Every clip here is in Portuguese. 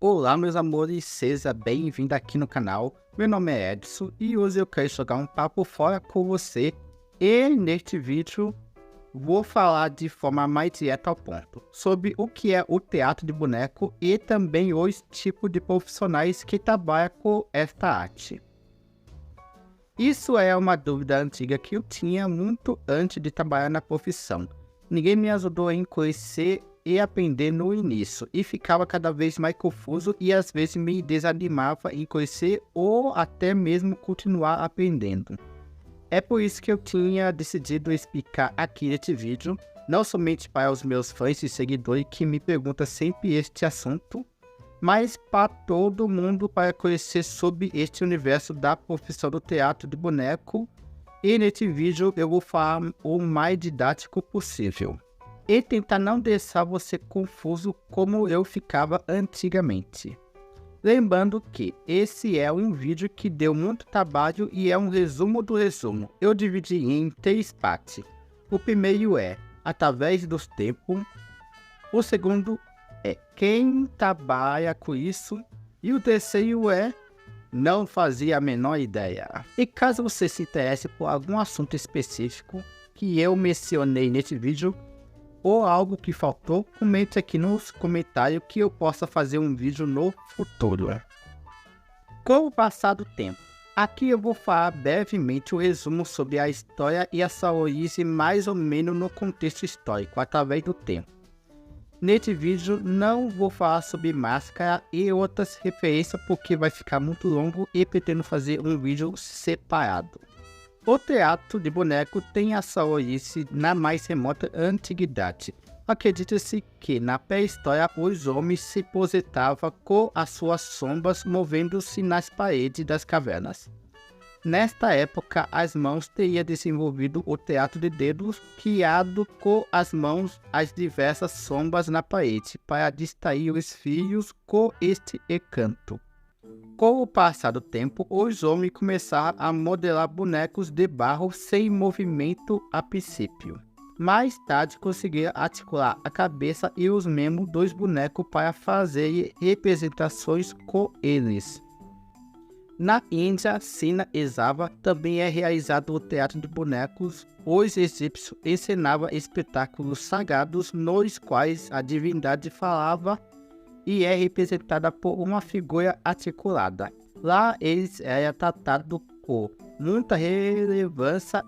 Olá, meus amores, seja bem-vindo aqui no canal. Meu nome é Edson e hoje eu quero jogar um papo fora com você. E neste vídeo vou falar de forma mais direta ao ponto sobre o que é o teatro de boneco e também os tipos de profissionais que trabalham com esta arte. Isso é uma dúvida antiga que eu tinha muito antes de trabalhar na profissão. Ninguém me ajudou em conhecer e aprender no início, e ficava cada vez mais confuso e às vezes me desanimava em conhecer ou até mesmo continuar aprendendo. É por isso que eu tinha decidido explicar aqui neste vídeo, não somente para os meus fãs e seguidores que me perguntam sempre este assunto, mas para todo mundo para conhecer sobre este universo da profissão do teatro de boneco. E neste vídeo eu vou falar o mais didático possível e tentar não deixar você confuso como eu ficava antigamente. Lembrando que esse é um vídeo que deu muito trabalho e é um resumo do resumo. Eu dividi em 3 partes. O primeiro é através dos tempos. O segundo é quem trabalha com isso. E o terceiro é não fazia a menor ideia. E caso você se interesse por algum assunto específico que eu mencionei neste vídeo, ou algo que faltou, comente aqui nos comentários que eu possa fazer um vídeo no futuro. Com o passar do tempo, aqui eu vou falar brevemente o resumo sobre a história e a sua origem mais ou menos no contexto histórico através do tempo. Neste vídeo não vou falar sobre máscara e outras referências porque vai ficar muito longo e pretendo fazer um vídeo separado. O teatro de boneco tem a sua origem na mais remota antiguidade. Acredita-se que na pré-história os homens se projetavam com as suas sombras movendo-se nas paredes das cavernas. Nesta época, as mãos teriam desenvolvido o teatro de dedos, criado com as mãos as diversas sombras na parede para distrair os filhos com este encanto. Com o passar do tempo, os homens começaram a modelar bonecos de barro sem movimento a princípio. Mais tarde conseguiram articular a cabeça e os membros dos bonecos para fazer representações com eles. Na Índia, China e Java também é realizado o teatro de bonecos. Os egípcios encenavam espetáculos sagrados nos quais a divindade falava e é representada por uma figura articulada. Lá eles eram tratados com muita relevância.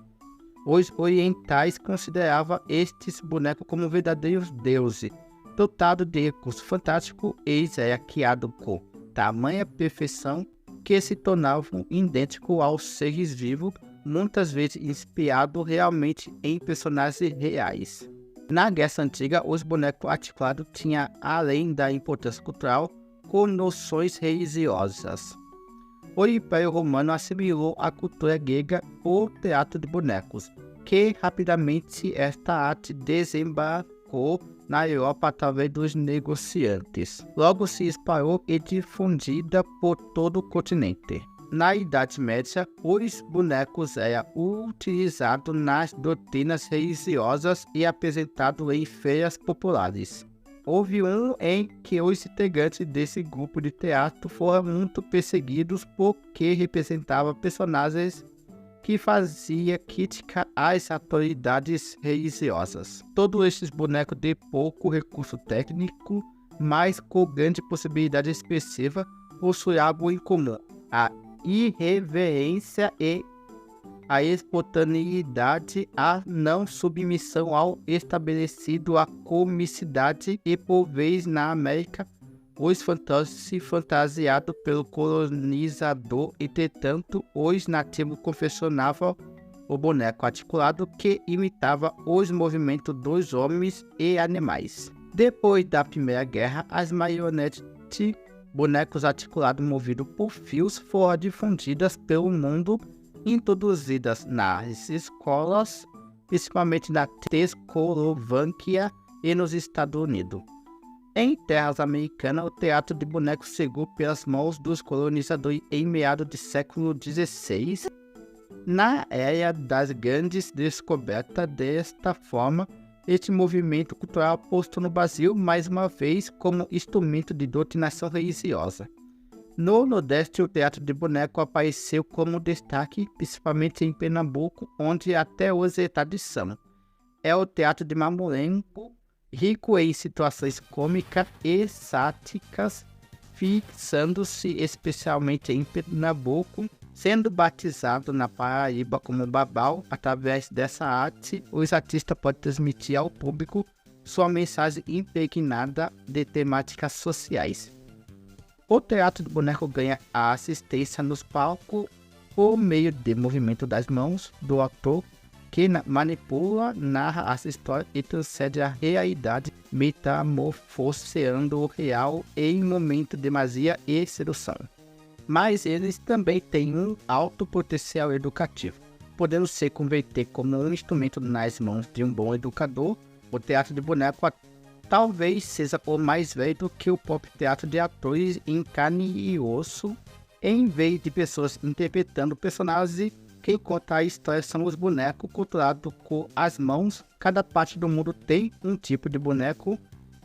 Os orientais consideravam estes bonecos como verdadeiros deuses, dotados de recursos fantásticos. Eles eram criados com tamanha perfeição que se tornavam idênticos aos seres vivos, muitas vezes inspirados realmente em personagens reais. Na Grécia Antiga, os bonecos articulados tinham, além da importância cultural, conotações religiosas. O Império Romano assimilou à cultura grega o teatro de bonecos, que rapidamente esta arte desembarcou na Europa através dos negociantes. Logo se espalhou e difundida por todo o continente. Na Idade Média, os bonecos eram utilizados nas doutrinas religiosas e apresentados em feiras populares. Houve um em que os integrantes desse grupo de teatro foram muito perseguidos porque representavam personagens que faziam crítica às autoridades religiosas. Todos estes bonecos de pouco recurso técnico, mas com grande possibilidade expressiva, possuíam algo em comum: a irreverência e a espontaneidade, a não submissão ao estabelecido, a comicidade. E por vez na América, os fantoches se fantasiados pelo colonizador. Entretanto, os nativos confeccionavam o boneco articulado que imitava os movimentos dos homens e animais. Depois da Primeira Guerra, as marionetes, bonecos articulados movidos por fios, foram difundidas pelo mundo, introduzidas nas escolas, principalmente na Tchecoslováquia e nos Estados Unidos. Em terras americanas, o teatro de bonecos chegou pelas mãos dos colonizadores em meados do século XVI. Na era das grandes descobertas, desta forma, este movimento cultural posto no Brasil mais uma vez como instrumento de doutrinação religiosa. No Nordeste, o teatro de boneco apareceu como destaque, principalmente em Pernambuco, onde até hoje é tradição. É o teatro de mameluco, rico em situações cômicas e sátíricas, fixando-se especialmente em Pernambuco, sendo batizado na Paraíba como Babau. Através dessa arte, os artistas podem transmitir ao público sua mensagem impregnada de temáticas sociais. O teatro de boneco ganha a assistência nos palcos por meio do movimento das mãos do ator, que manipula, narra as histórias e transcende a realidade, metamorfoseando o real em momento de magia e sedução. Mas eles também têm um alto potencial educativo, podendo se converter como um instrumento nas mãos de um bom educador. O teatro de boneco talvez seja o mais velho do que o próprio teatro de atores em carne e osso, em vez de pessoas interpretando personagens. Quem conta a história são os bonecos culturados com as mãos. Cada parte do mundo tem um tipo de boneco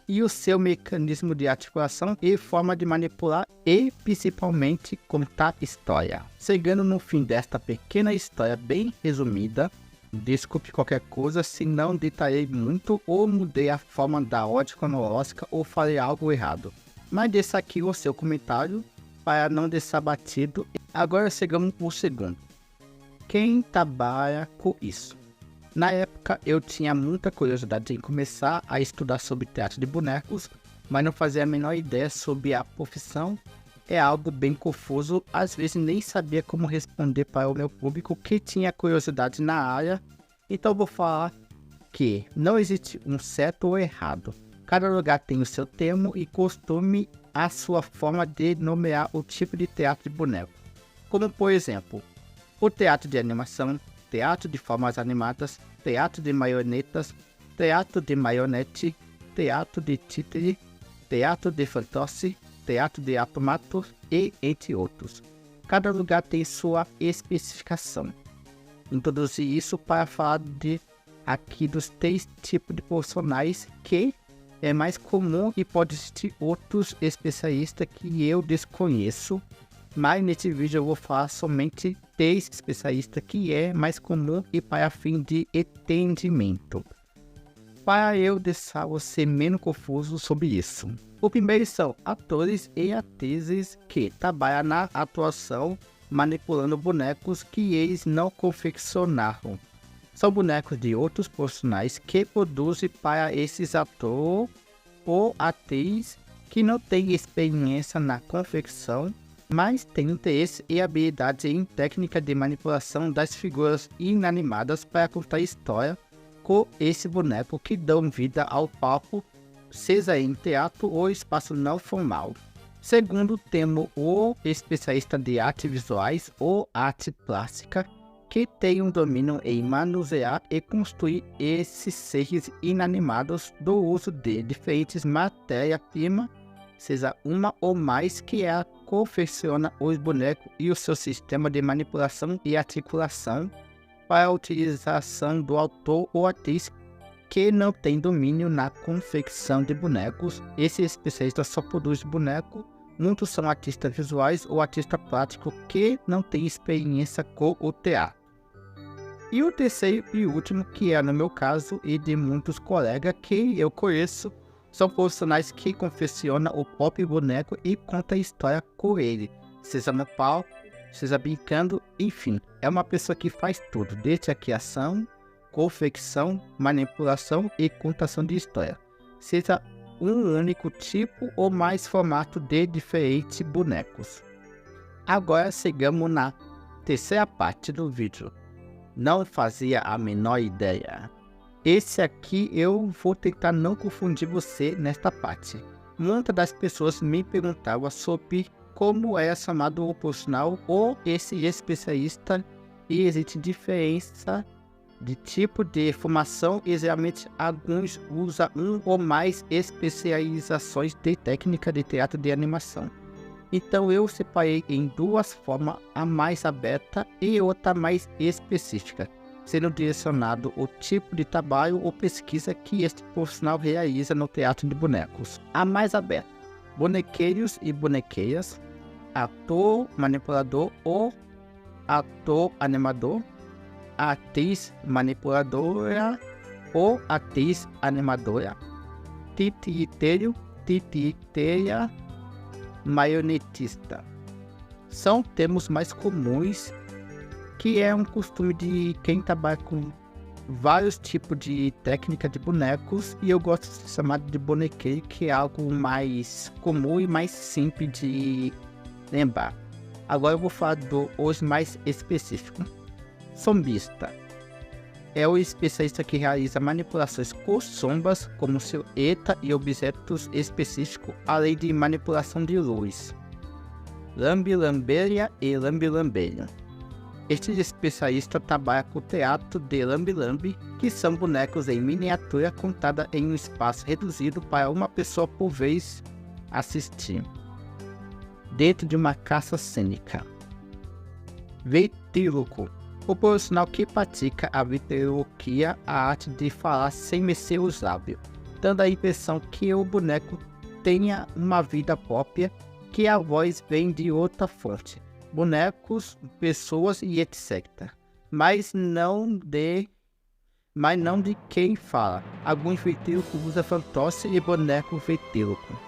e o seu mecanismo de articulação e forma de manipular e principalmente contar história. Chegando no fim desta pequena história bem resumida, desculpe qualquer coisa se não detalhei muito ou mudei a forma da ordem cronológica ou falei algo errado. Mas deixa aqui o seu comentário para não deixar batido. Agora chegamos ao segundo. Quem trabalha com isso? Na época eu tinha muita curiosidade em começar a estudar sobre teatro de bonecos, mas não fazia a menor ideia sobre a profissão. É algo bem confuso, às vezes nem sabia como responder para o meu público que tinha curiosidade na área. Então vou falar que não existe um certo ou errado. Cada lugar tem o seu termo e costume, a sua forma de nomear o tipo de teatro de boneco. Como por exemplo, o teatro de animação, teatro de formas animadas, teatro de marionetas, teatro de marionete, teatro de títere, teatro de fantoche, teatro de automato e entre outros. Cada lugar tem sua especificação. Introduzi isso para falar aqui dos 3 tipos de profissionais que é mais comum e pode existir outros especialistas que eu desconheço. Mas nesse vídeo eu vou falar somente 3 especialistas que é mais comum e para fim de entendimento, para eu deixar você menos confuso sobre isso. O primeiro são atores e atrizes que trabalham na atuação manipulando bonecos que eles não confeccionaram. São bonecos de outros profissionais que produzem para esses atores ou atrizes que não têm experiência na confecção, mas tem interesse e habilidade em técnica de manipulação das figuras inanimadas para contar história com esse boneco que dão vida ao palco, seja em teatro ou espaço não formal. Segundo, temos o especialista de artes visuais ou arte plástica, que tem um domínio em manusear e construir esses seres inanimados do uso de diferentes matérias-primas, seja uma ou mais, que confecciona os bonecos e o seu sistema de manipulação e articulação para a utilização do autor ou atriz que não tem domínio na confecção de bonecos. Esse especialista só produz boneco. Muitos são artistas visuais ou artistas plásticos que não têm experiência com o teatro. E o terceiro e último, que é no meu caso e de muitos colegas que eu conheço, são profissionais que confeccionam o próprio boneco e contam a história com ele, seja no palco, seja brincando, enfim. É uma pessoa que faz tudo, desde a criação, confecção, manipulação e contação de história, seja um único tipo ou mais formato de diferentes bonecos. Agora chegamos na terceira parte do vídeo. Não fazia a menor ideia. Esse aqui eu vou tentar não confundir você nesta parte. Muitas das pessoas me perguntavam sobre como é chamado o profissional ou esse especialista, e existe diferença de tipo de formação e geralmente alguns usam um ou mais especializações de técnica de teatro de animação. Então eu separei em 2 formas, a mais aberta e outra mais específica. sendo direcionado o tipo de trabalho ou pesquisa que este profissional realiza no teatro de bonecos. A mais aberta: bonequeiros e bonequeiras, ator, manipulador ou ator animador, atriz manipuladora ou atriz animadora, titiriteiro, titiriteira, marionetista. São termos mais comuns, que é um costume de quem trabalha com vários tipos de técnica de bonecos, e eu gosto de chamar de bonequeiro, que é algo mais comum e mais simples de lembrar. Agora eu vou falar do hoje mais específico. Sombista é o especialista que realiza manipulações com sombras como silhueta e objetos específicos, além de manipulação de luz. Lambi-lambeira e lambi-lambeiro. Este especialista trabalha com o teatro de lambi-lambi, que são bonecos em miniatura contada em um espaço reduzido para uma pessoa por vez assistir, dentro de uma caça cênica. Ventríloco: o profissional que pratica a ventriloquia, a arte de falar sem mexer os lábios, dando a impressão que o boneco tenha uma vida própria, que a voz vem de outra fonte, bonecos, pessoas e etc. Mas não de quem fala. Alguns ventrílocos usam fantoche e boneco ventríloco.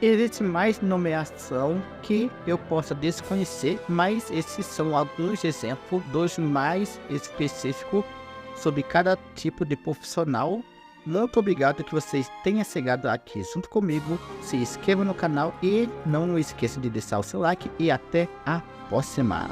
Existe mais nomeação que eu possa desconhecer, mas esses são alguns exemplos dos mais específicos sobre cada tipo de profissional. Muito obrigado que vocês tenham chegado aqui junto comigo. Se inscreva no canal e não esqueça de deixar o seu like, e até a próxima.